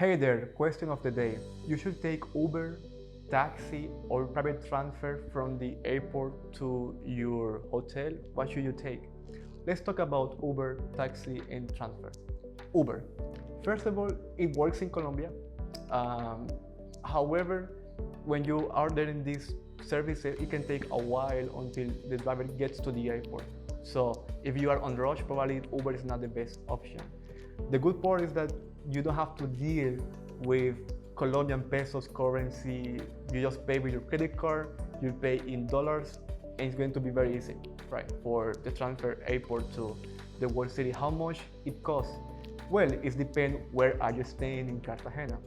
Hey there, question of the day. You should take Uber, taxi, or private transfer from the airport to your hotel. What should you take? Let's talk about Uber, taxi, and transfer. Uber. First of all, it works in Colombia. However, when you are there in these services, it can take a while until the driver gets to the airport. So if you are on rush, probably Uber is not the best option. The good part is that you don't have to deal with Colombian pesos currency. You just pay with your credit card, you pay in dollars, and it's going to be very easy, right? For the transfer airport to the world city. How much it costs? Well, it depends where are you staying in Cartagena,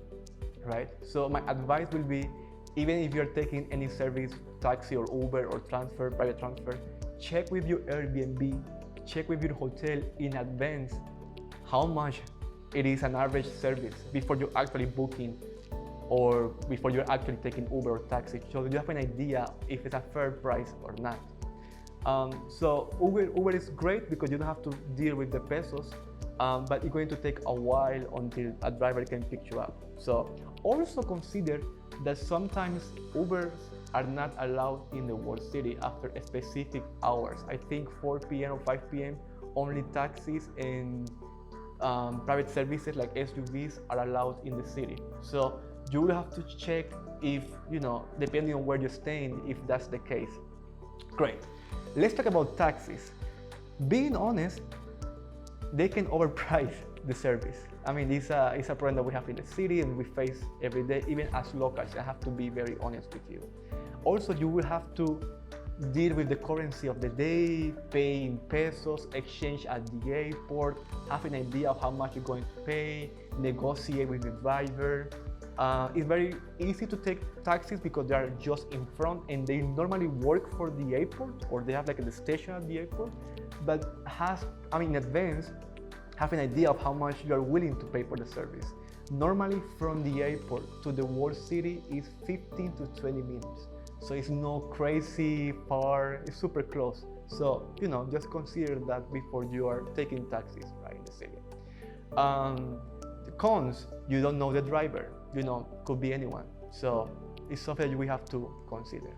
right? So my advice will be, even if you're taking any service, taxi or Uber or transfer, private transfer, check with your Airbnb, check with your hotel in advance how much it is an average service before you're actually booking or before you're actually taking Uber or taxi, so you have an idea if it's a fair price or not. So Uber is great because you don't have to deal with the pesos, but it's going to take a while until a driver can pick you up. So also consider that sometimes Ubers are not allowed in the world city after specific hours. I think 4 p.m. or 5 p.m. only taxis and private services like SUVs are allowed in the city. So you will have to check if, depending on where you're staying, if that's the case. Great. Let's talk about taxis. Being honest, they can overprice the service. I mean, it's a problem that we have in the city and we face every day, even as locals. I have to be very honest with you. Also, you will have to deal with the currency of the day, pay in pesos, exchange at the airport, have an idea of how much you're going to pay, negotiate with the driver. It's very easy to take taxis because they are just in front and they normally work for the airport or they have like a station at the airport, but in advance, have an idea of how much you are willing to pay for the service. Normally from the airport to the world city is 15 to 20 minutes. So it's not crazy far, it's super close. So, just consider that before you are taking taxis, right, in the city. The cons, you don't know the driver, could be anyone. So it's something we have to consider.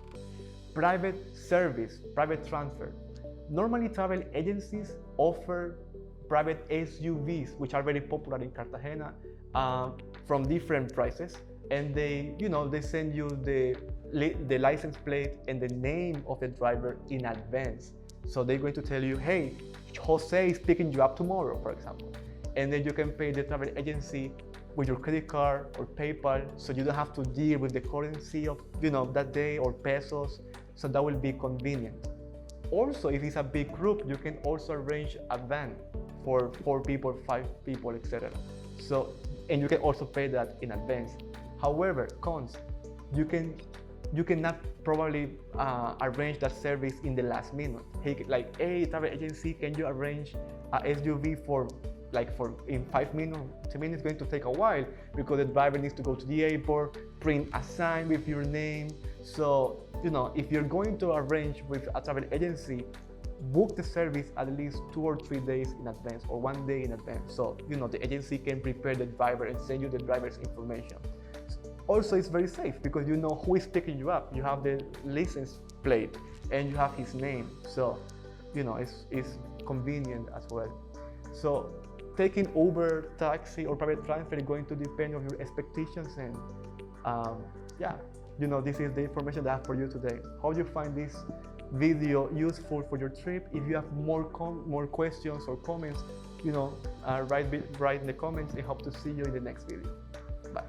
Private service, private transfer. Normally travel agencies offer private SUVs, which are very popular in Cartagena, from different prices. And they send you the license plate and the name of the driver in advance. So they're going to tell you, hey, Jose is picking you up tomorrow, for example. And then you can pay the travel agency with your credit card or PayPal, so you don't have to deal with the currency of that day or pesos. So that will be convenient. Also, if it's a big group, you can also arrange a van for 4 people, 5 people, etc. So, and you can also pay that in advance. However, cons, you cannot probably arrange that service in the last minute. Hey, travel agency, can you arrange a SUV for in 5 minutes? 10 minutes, going to take a while because the driver needs to go to the airport, print a sign with your name. So, if you're going to arrange with a travel agency, book the service at least 2 or 3 days in advance or 1 day in advance. So, the agency can prepare the driver and send you the driver's information. Also, it's very safe because you know who is picking you up. You have the license plate and you have his name. So, it's convenient as well. So, taking Uber, taxi, or private transfer is going to depend on your expectations. And this is the information that I have for you today. Hope you find this video useful for your trip. If you have more questions or comments, write in the comments, and hope to see you in the next video. Bye.